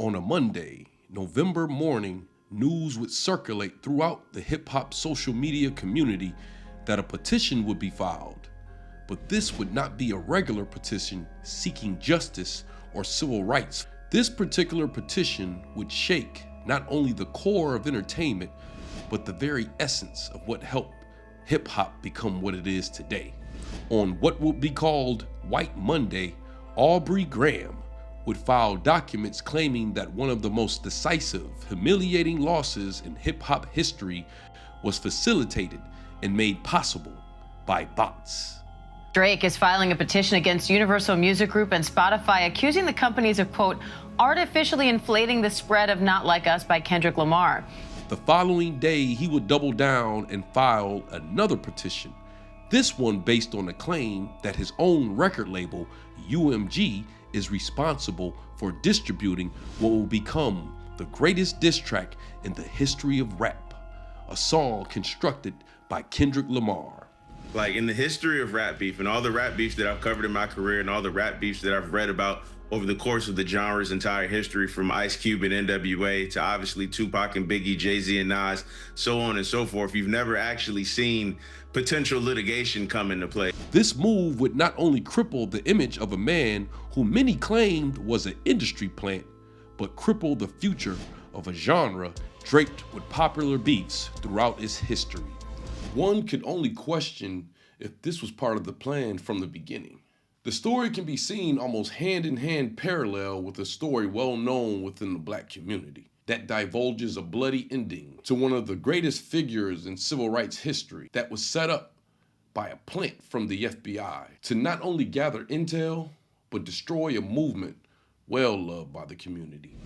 On a Monday, November morning, news would circulate throughout the hip-hop social media community that a petition would be filed. But this would not be a regular petition seeking justice or civil rights. This particular petition would shake not only the core of entertainment, but the very essence of what helped hip-hop become what it is today. On what would be called White Monday, Aubrey Graham would file documents claiming that one of the most decisive, humiliating losses in hip-hop history was facilitated and made possible by bots. Drake is filing a petition against Universal Music Group and Spotify, accusing the companies of, quote, artificially inflating the spread of Not Like Us by Kendrick Lamar. The following day, he would double down and file another petition, this one based on a claim that his own record label, UMG, is responsible for distributing what will become the greatest diss track in the history of rap, a song constructed by Kendrick Lamar. Like, in the history of rap beef and all the rap beefs that I've covered in my career and all the rap beefs that I've read about over the course of the genre's entire history, from Ice Cube and NWA to obviously Tupac and Biggie, Jay-Z and Nas, so on and so forth, you've never actually seen potential litigation come into play. This move would not only cripple the image of a man who many claimed was an industry plant, but cripple the future of a genre draped with popular beats throughout its history. One could only question if this was part of the plan from the beginning. The story can be seen almost hand-in-hand parallel with a story well known within the Black community that divulges a bloody ending to one of the greatest figures in civil rights history that was set up by a plant from the FBI to not only gather intel, but destroy a movement well loved by the community.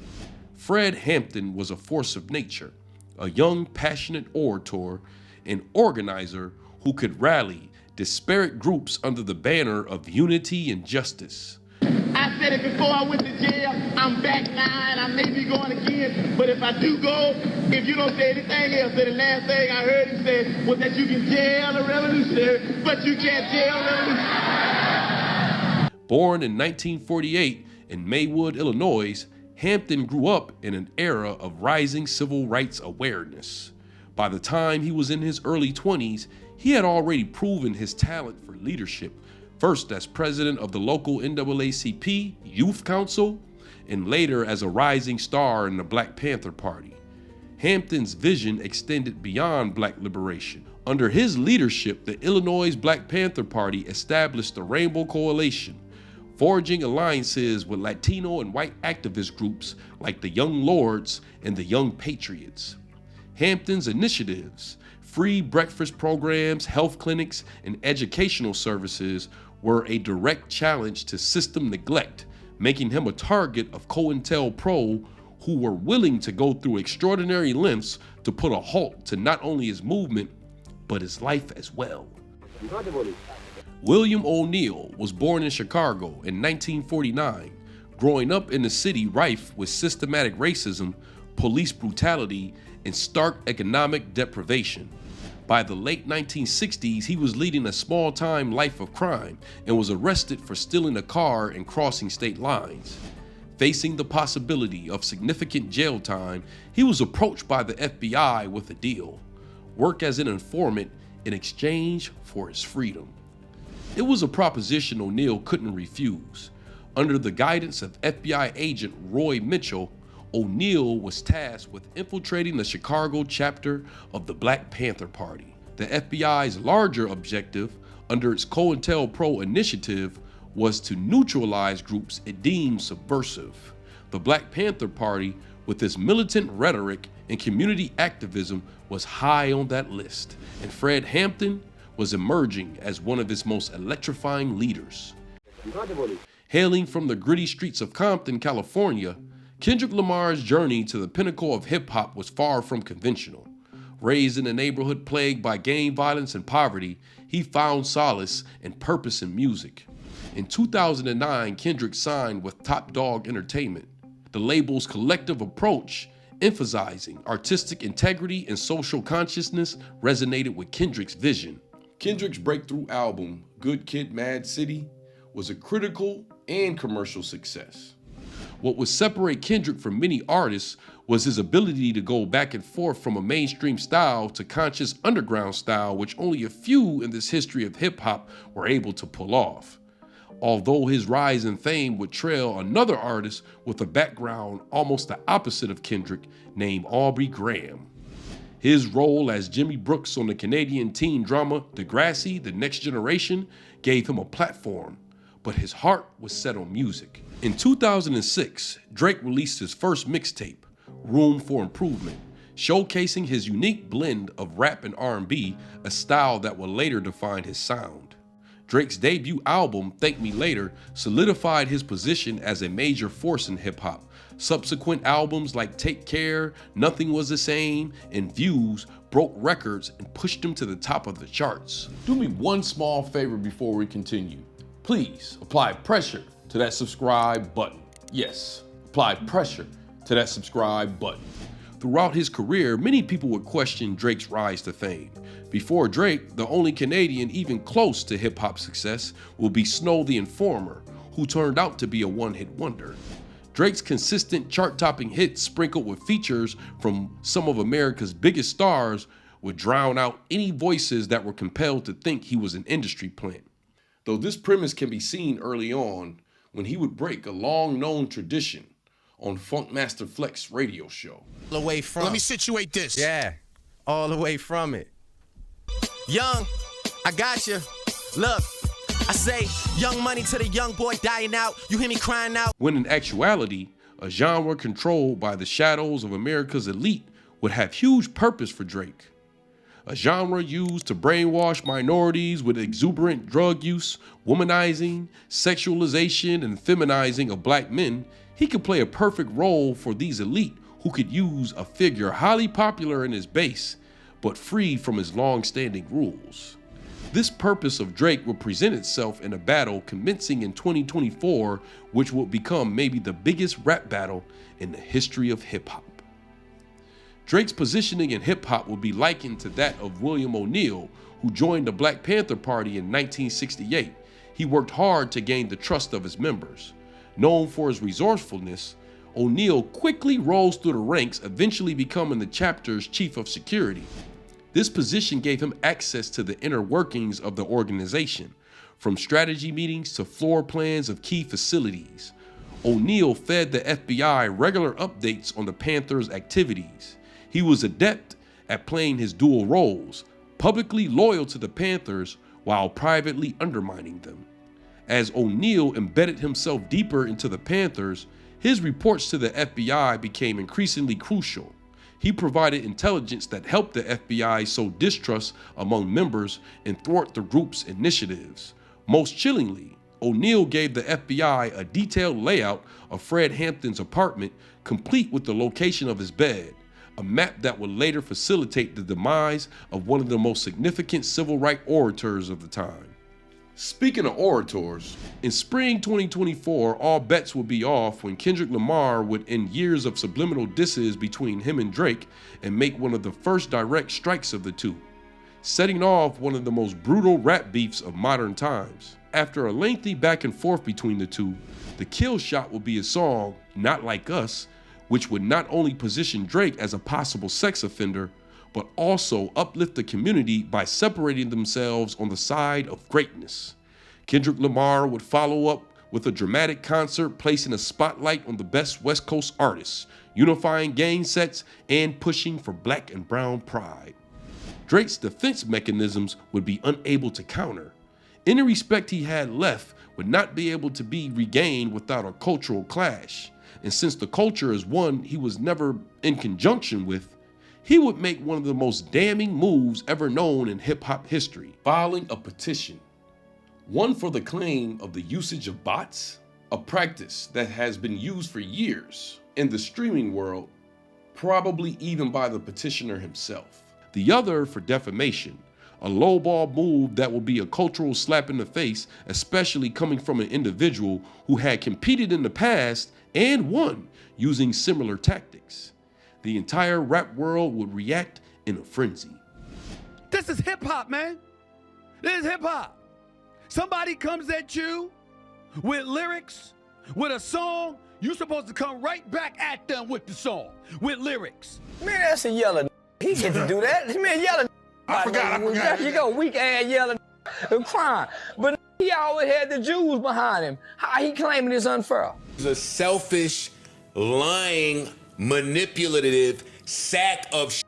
Fred Hampton was a force of nature, a young, passionate orator and organizer who could rally disparate groups under the banner of unity and justice. I said it before I went to jail, I'm back now and I may be going again, but if I do go, if you don't say anything else, then the last thing I heard him say was that you can jail a revolutionary, but you can't jail a revolutionary. Born in 1948 in Maywood, Illinois, Hampton grew up in an era of rising civil rights awareness. By the time he was in his early 20s, he had already proven his talent for leadership, first as president of the local NAACP Youth Council, and later as a rising star in the Black Panther Party. Hampton's vision extended beyond Black liberation. Under his leadership, the Illinois Black Panther Party established the Rainbow Coalition, forging alliances with Latino and white activist groups like the Young Lords and the Young Patriots. Hampton's initiatives, free breakfast programs, health clinics, and educational services were a direct challenge to system neglect, making him a target of COINTELPRO, who were willing to go through extraordinary lengths to put a halt to not only his movement, but his life as well. William O'Neal was born in Chicago in 1949, growing up in a city rife with systematic racism, police brutality, and stark economic deprivation. By the late 1960s, he was leading a small-time life of crime and was arrested for stealing a car and crossing state lines. Facing the possibility of significant jail time, he was approached by the FBI with a deal: work as an informant in exchange for his freedom. It was a proposition O'Neal couldn't refuse. Under the guidance of FBI agent Roy Mitchell, O'Neal was tasked with infiltrating the Chicago chapter of the Black Panther Party. The FBI's larger objective, under its COINTELPRO initiative, was to neutralize groups it deemed subversive. The Black Panther Party, with its militant rhetoric and community activism, was high on that list, and Fred Hampton was emerging as one of its most electrifying leaders. Hailing from the gritty streets of Compton, California, Kendrick Lamar's journey to the pinnacle of hip-hop was far from conventional. Raised in a neighborhood plagued by gang violence and poverty, he found solace and purpose in music. In 2009, Kendrick signed with Top Dog Entertainment. The label's collective approach, emphasizing artistic integrity and social consciousness, resonated with Kendrick's vision. Kendrick's breakthrough album, Good Kid, Mad City, was a critical and commercial success. What would separate Kendrick from many artists was his ability to go back and forth from a mainstream style to conscious underground style, which only a few in this history of hip-hop were able to pull off. Although his rise in fame would trail another artist with a background almost the opposite of Kendrick, named Aubrey Graham. His role as Jimmy Brooks on the Canadian teen drama Degrassi, The Next Generation, gave him a platform, but his heart was set on music. In 2006, Drake released his first mixtape, Room for Improvement, showcasing his unique blend of rap and R&B, a style that would later define his sound. Drake's debut album, Thank Me Later, solidified his position as a major force in hip-hop. Subsequent albums like Take Care, Nothing Was the Same, and Views broke records and pushed him to the top of the charts. Do me one small favor before we continue. Please apply pressure to that subscribe button. Yes, apply pressure to that subscribe button. Throughout his career, many people would question Drake's rise to fame. Before Drake, the only Canadian even close to hip-hop success will be Snow the Informer, who turned out to be a one-hit wonder. Drake's consistent chart-topping hits sprinkled with features from some of America's biggest stars would drown out any voices that were compelled to think he was an industry plant. Though this premise can be seen early on when he would break a long-known tradition on Funkmaster Flex's radio show. All the way from. Let me situate this. Yeah, all the way from it. Young, I got you. Look, I say young money to the young boy dying out. You hear me crying out. When in actuality, a genre controlled by the shadows of America's elite would have huge purpose for Drake. A genre used to brainwash minorities with exuberant drug use, womanizing, sexualization, and feminizing of black men, he could play a perfect role for these elite who could use a figure highly popular in his base, but free from his long-standing rules. This purpose of Drake will present itself in a battle commencing in 2024, which will become maybe the biggest rap battle in the history of hip-hop. Drake's positioning in hip-hop will be likened to that of William O'Neal, who joined the Black Panther Party in 1968. He worked hard to gain the trust of his members. Known for his resourcefulness, O'Neal quickly rose through the ranks, eventually becoming the chapter's chief of security. This position gave him access to the inner workings of the organization, from strategy meetings to floor plans of key facilities. O'Neal fed the FBI regular updates on the Panthers' activities. He was adept at playing his dual roles, publicly loyal to the Panthers while privately undermining them. As O'Neal embedded himself deeper into the Panthers, his reports to the FBI became increasingly crucial. He provided intelligence that helped the FBI sow distrust among members and thwart the group's initiatives. Most chillingly, O'Neal gave the FBI a detailed layout of Fred Hampton's apartment, complete with the location of his bed, a map that would later facilitate the demise of one of the most significant civil rights orators of the time. Speaking of orators, in spring 2024, all bets would be off when Kendrick Lamar would end years of subliminal disses between him and Drake and make one of the first direct strikes of the two, setting off one of the most brutal rap beefs of modern times. After a lengthy back and forth between the two, the kill shot would be a song, Not Like Us, which would not only position Drake as a possible sex offender, but also uplift the community by separating themselves on the side of greatness. Kendrick Lamar would follow up with a dramatic concert placing a spotlight on the best West Coast artists, unifying gang sets and pushing for black and brown pride. Drake's defense mechanisms would be unable to counter. Any respect he had left would not be able to be regained without a cultural clash. And since the culture is one he was never in conjunction with, he would make one of the most damning moves ever known in hip-hop history, filing a petition. One for the claim of the usage of bots, a practice that has been used for years in the streaming world, probably even by the petitioner himself. The other for defamation, a lowball move that will be a cultural slap in the face, especially coming from an individual who had competed in the past and won using similar tactics. The entire rap world would react in a frenzy. This is hip hop, man. This is hip hop. Somebody comes at you with lyrics, with a song you supposed to come right back at them with the song, with lyrics. Man, that's a yellow. He get to do that. Man, yellow. I forgot. There you go, weak ass yellow crying. But he always had the Jews behind him. How he claiming it's unfair? He's a selfish, lying, manipulative sack of shit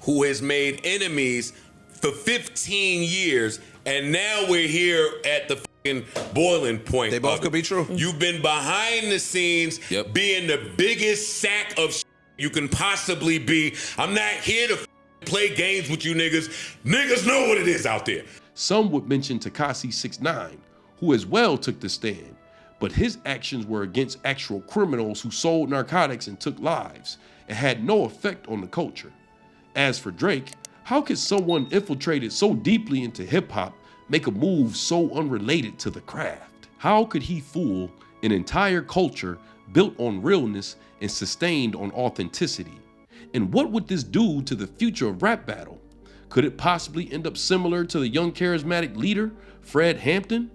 who has made enemies for 15 years, and now we're here at the fucking boiling point. They both could be true. You've been behind the scenes, being the biggest sack of shit you can possibly be. I'm not here to play games with you niggas. Niggas know what it is out there. Some would mention Tekashi 6ix9ine, who as well took the stand, but his actions were against actual criminals who sold narcotics and took lives, and had no effect on the culture. As for Drake, how could someone infiltrated so deeply into hip-hop make a move so unrelated to the craft? How could he fool an entire culture built on realness and sustained on authenticity? And what would this do to the future of rap battle? Could it possibly end up similar to the young charismatic leader, Fred Hampton?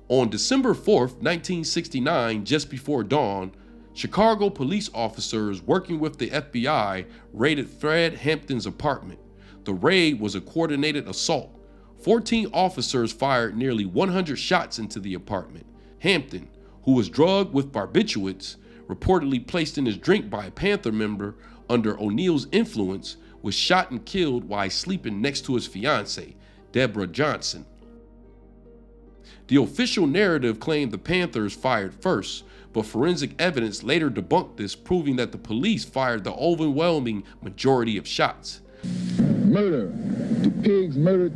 On December 4th, 1969, just before dawn, Chicago police officers working with the FBI raided Fred Hampton's apartment. The raid was a coordinated assault. 14 officers fired nearly 100 shots into the apartment. Hampton, who was drugged with barbiturates, reportedly placed in his drink by a Panther member under O'Neill's influence, was shot and killed while sleeping next to his fiancée, Deborah Johnson. The official narrative claimed the Panthers fired first, but forensic evidence later debunked this, proving that the police fired the overwhelming majority of shots. Murder. The pigs murdered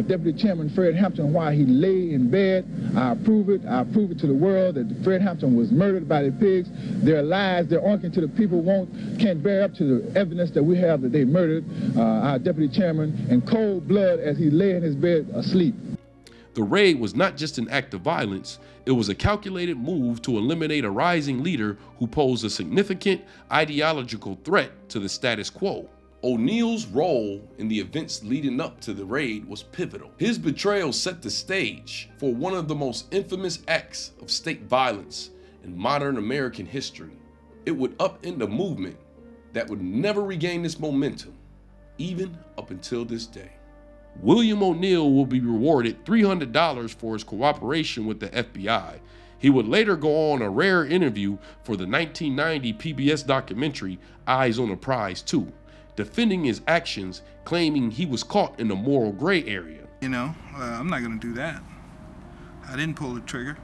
Deputy Chairman Fred Hampton while he lay in bed. I approve it. I prove it to the world that Fred Hampton was murdered by the pigs. Their lies, their arguing to the people can't bear up to the evidence that we have that they murdered our Deputy Chairman in cold blood as he lay in his bed asleep. The raid was not just an act of violence, it was a calculated move to eliminate a rising leader who posed a significant ideological threat to the status quo. O'Neill's role in the events leading up to the raid was pivotal. His betrayal set the stage for one of the most infamous acts of state violence in modern American history. It would upend a movement that would never regain its momentum, even up until this day. William O'Neill will be rewarded $300 for his cooperation with the FBI. He would later go on a rare interview for the 1990 PBS documentary Eyes on the Prize 2, defending his actions, claiming he was caught in a moral gray area. You know, I'm not gonna do that. I didn't pull the trigger.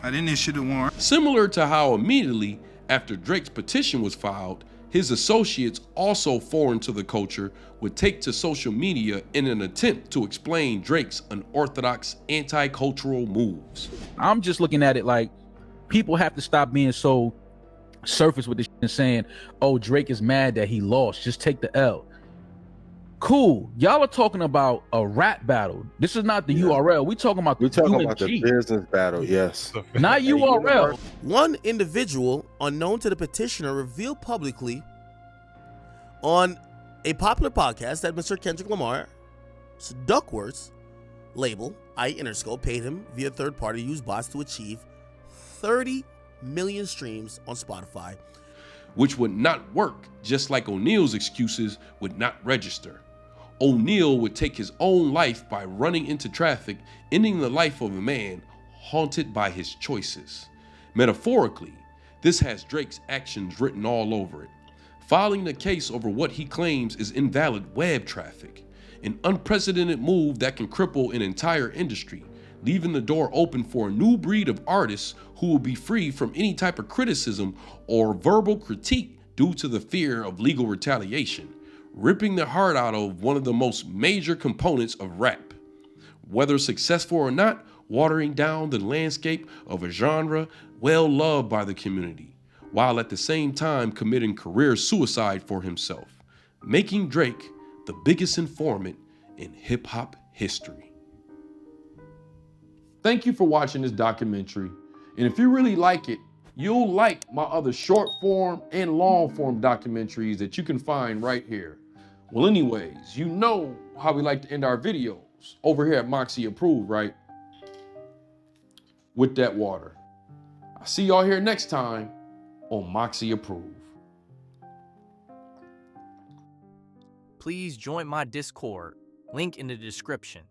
I didn't issue the warrant. Similar to how immediately after Drake's petition was filed, his associates, also foreign to the culture, would take to social media in an attempt to explain Drake's unorthodox anti-cultural moves. I'm just looking at it like people have to stop being so surface with this and saying, oh, Drake is mad that he lost, just take the L. Cool, y'all are talking about a rap battle. This is not the URL. We're talking about the business battle, yes. Not URL. One individual unknown to the petitioner revealed publicly on a popular podcast that Mr. Kendrick Lamar's Duckworth's label, Interscope, paid him via third-party use bots to achieve 30 million streams on Spotify. Which would not work, just like O'Neill's excuses would not register. O'Neill would take his own life by running into traffic, ending the life of a man haunted by his choices. Metaphorically, this has Drake's actions written all over it. Filing the case over what he claims is invalid web traffic, an unprecedented move that can cripple an entire industry, leaving the door open for a new breed of artists who will be free from any type of criticism or verbal critique due to the fear of legal retaliation, ripping the heart out of one of the most major components of rap. Whether successful or not, watering down the landscape of a genre well loved by the community, while at the same time committing career suicide for himself, making Drake the biggest informant in hip-hop history. Thank you for watching this documentary, and if you really like it, you'll like my other short form and long form documentaries that you can find right here. Well, anyways, you know how we like to end our videos over here at Moxy Approved, right? With that water. I'll I'll see y'all here next time on Moxy Approved. Please join my Discord, link in the description.